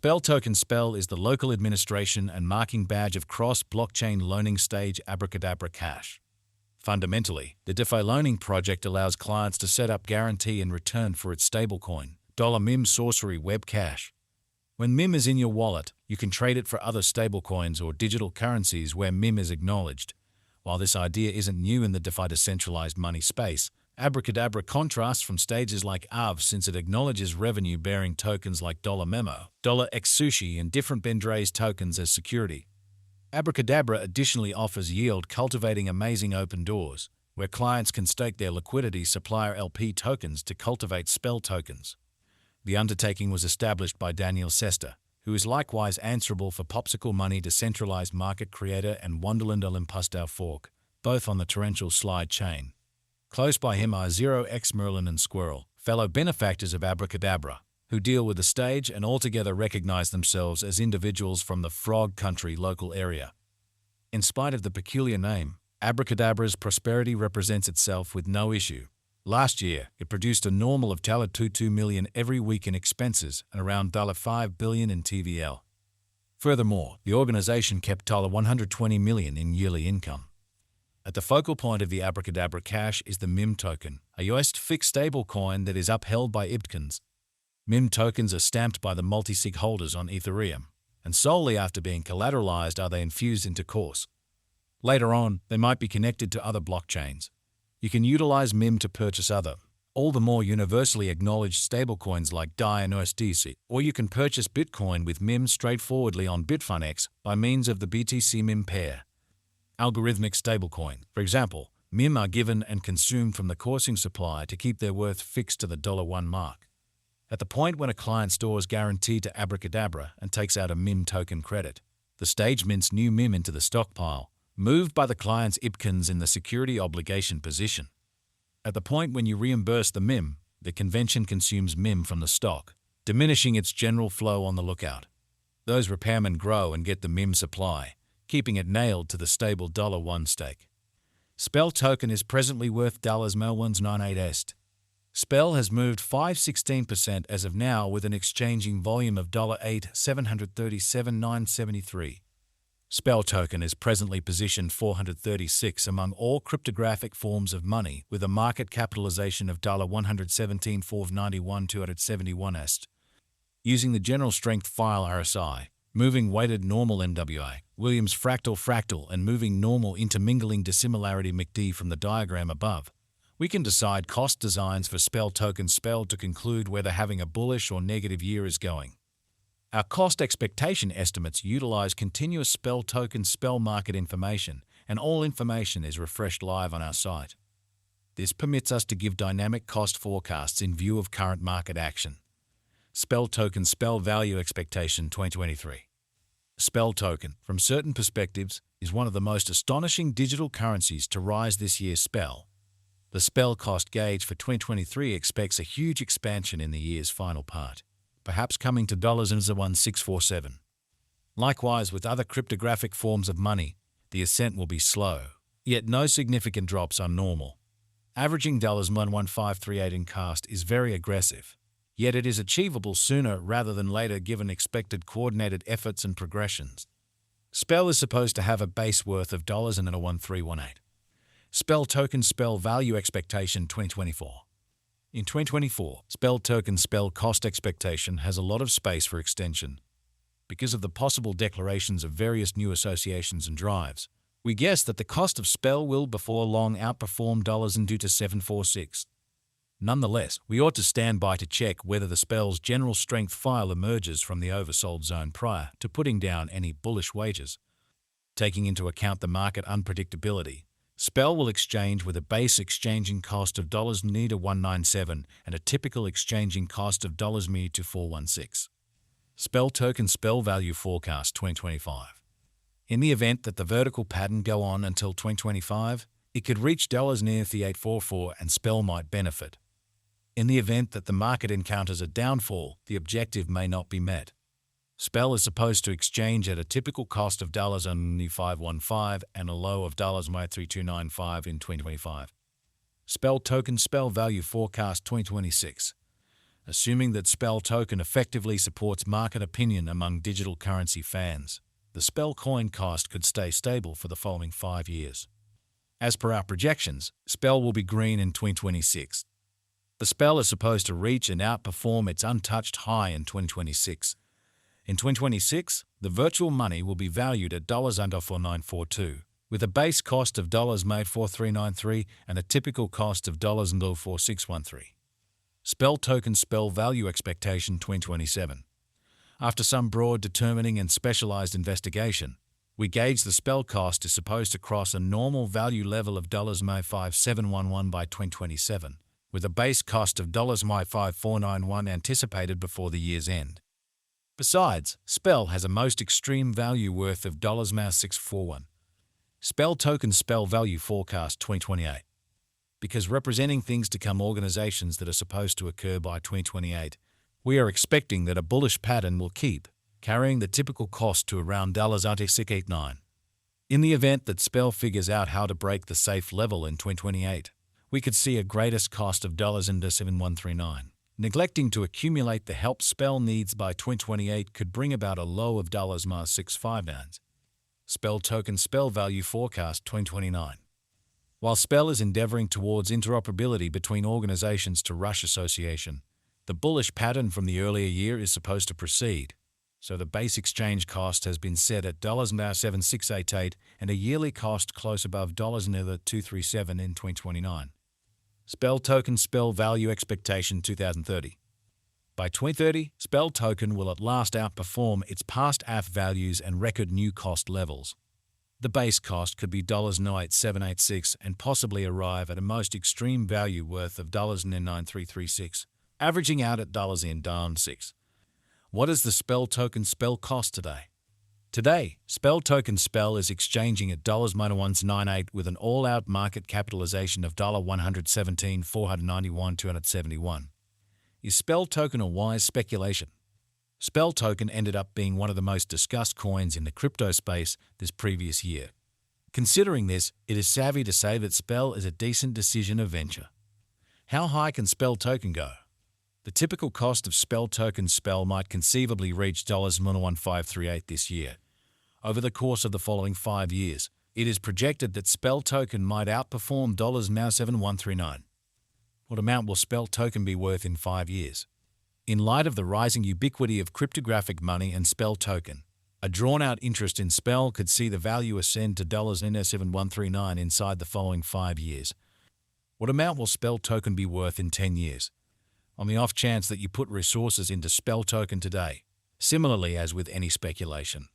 Spell token Spell is the local administration and marking badge of cross-blockchain loaning stage Abracadabra Cash. Fundamentally, the DeFi loaning project allows clients to set up guarantee in return for its stablecoin, $MIM Sorcery Web Cash. When MIM is in your wallet, you can trade it for other stablecoins or digital currencies where MIM is acknowledged. While this idea isn't new in the DeFi decentralized money space, Abracadabra contrasts from stages like ARV since it acknowledges revenue-bearing tokens like $Memo, $Xsushi, and different Bendrays tokens as security. Abracadabra additionally offers yield cultivating amazing open doors, where clients can stake their liquidity supplier LP tokens to cultivate Spell tokens. The undertaking was established by Daniel Sesta, who is likewise answerable for Popsicle Money decentralized market creator and Wonderland Olympus DAO fork, both on the torrential slide chain. Close by him are 0x Merlin and Squirrel, fellow benefactors of Abracadabra, who deal with the stage and altogether recognize themselves as individuals from the Frog Country local area. In spite of the peculiar name, Abracadabra's prosperity represents itself with no issue. Last year, it produced a normal of $22 million every week in expenses and around $5 billion in TVL. Furthermore, the organization kept $120 million in yearly income. At the focal point of the Abracadabra Cash is the MIM token, a US fixed stablecoin that is upheld by IBTCOINs. MIM tokens are stamped by the multi-sig holders on Ethereum, and solely after being collateralized are they infused into course. Later on, they might be connected to other blockchains. You can utilize MIM to purchase other, all the more universally acknowledged stablecoins like DAI and USDC, or you can purchase Bitcoin with MIM straightforwardly on Bitfinex by means of the BTC-MIM pair. Algorithmic stablecoin, for example, MIM are given and consumed from the coursing supply to keep their worth fixed to the $1 mark. At the point when a client stores guarantee to Abracadabra and takes out a MIM token credit, the stage mints new MIM into the stockpile, moved by the client's IBTCOINs in the security obligation position. At the point when you reimburse the MIM, the convention consumes MIM from the stock, diminishing its general flow on the lookout. Those repairmen grow and get the MIM supply, keeping it nailed to the stable $1 stake. Spell token is presently worth $1.98. Spell has moved 5.16% as of now with an exchanging volume of $8,737,973. Spell token is presently positioned 436 among all cryptographic forms of money with a market capitalization of $117,491,271. Using the general strength file RSI, moving weighted normal NWA, Williams fractal and moving normal intermingling dissimilarity MACD from the diagram above, we can decide cost designs for Spell token Spell to conclude whether having a bullish or negative year is going. Our cost expectation estimates utilize continuous Spell token Spell market information, and all information is refreshed live on our site. This permits us to give dynamic cost forecasts in view of current market action. Spell token Spell value expectation 2023. Spell token, from certain perspectives, is one of the most astonishing digital currencies to rise this year. Spell. The Spell cost gauge for 2023 expects a huge expansion in the year's final part, perhaps coming to $1,647. Likewise, with other cryptographic forms of money, the ascent will be slow, yet no significant drops are normal. Averaging $11538 in cost is very aggressive, yet it is achievable sooner rather than later given expected coordinated efforts and progressions. Spell is supposed to have a base worth of $1318. Spell token Spell value expectation 2024. In 2024, Spell token Spell cost expectation has a lot of space for extension. Because of the possible declarations of various new associations and drives, we guess that the cost of Spell will before long outperform $746. Nonetheless, we ought to stand by to check whether the Spell's general strength file emerges from the oversold zone prior to putting down any bullish wagers. Taking into account the market unpredictability, Spell will exchange with a base exchanging cost of $197 and a typical exchanging cost of $416. Spell token Spell value forecast 2025. In the event that the vertical pattern go on until 2025, it could reach near the $844 and Spell might benefit. In the event that the market encounters a downfall, the objective may not be met. Spell is supposed to exchange at a typical cost of $515 and a low of $3295 in 2025. Spell token Spell value forecast 2026. Assuming that Spell token effectively supports market opinion among digital currency fans, the Spell coin cost could stay stable for the following 5 years. As per our projections, Spell will be green in 2026. The Spell is supposed to reach and outperform its untouched high in 2026. In 2026, the virtual money will be valued at $4942, with a base cost of $4393 and a typical cost of $4613. Spell token Spell value expectation 2027. After some broad determining and specialized investigation, we gauge the Spell cost is supposed to cross a normal value level of $5711 by 2027, with a base cost of $5491 anticipated before the year's end. Besides, Spell has a most extreme value worth of $641. Spell token Spell value forecast 2028. Because representing things to come organizations that are supposed to occur by 2028, we are expecting that a bullish pattern will keep, carrying the typical cost to around $689. In the event that Spell figures out how to break the safe level in 2028, we could see a greatest cost of $7139. Neglecting to accumulate the help Spell needs by 2028 could bring about a low of $659. Spell token Spell value forecast 2029. While Spell is endeavoring towards interoperability between organizations to Rush Association, the bullish pattern from the earlier year is supposed to proceed, so the base exchange cost has been set at $7688 and a yearly cost close above $237 in 2029. Spell token Spell value expectation 2030. By 2030, Spell token will at last outperform its past AF values and record new cost levels. The base cost could be $0.98786 and possibly arrive at a most extreme value worth of $9336, averaging out at $6. What is the Spell token Spell cost today? Today, Spell token Spell is exchanging at $1.98 with an all-out market capitalization of $117,491,271. Is Spell token a wise speculation? Spell token ended up being one of the most discussed coins in the crypto space this previous year. Considering this, it is savvy to say that Spell is a decent decision of venture. How high can Spell token go? The typical cost of Spell token Spell might conceivably reach $1538 this year. Over the course of the following 5 years, it is projected that Spell token might outperform $7139. What amount will Spell token be worth in 5 years? In light of the rising ubiquity of cryptographic money and Spell token, a drawn-out interest in Spell could see the value ascend to $7139 inside the following 5 years. What amount will Spell token be worth in 10 years? On the off chance that you put resources into Spell token today, similarly as with any speculation,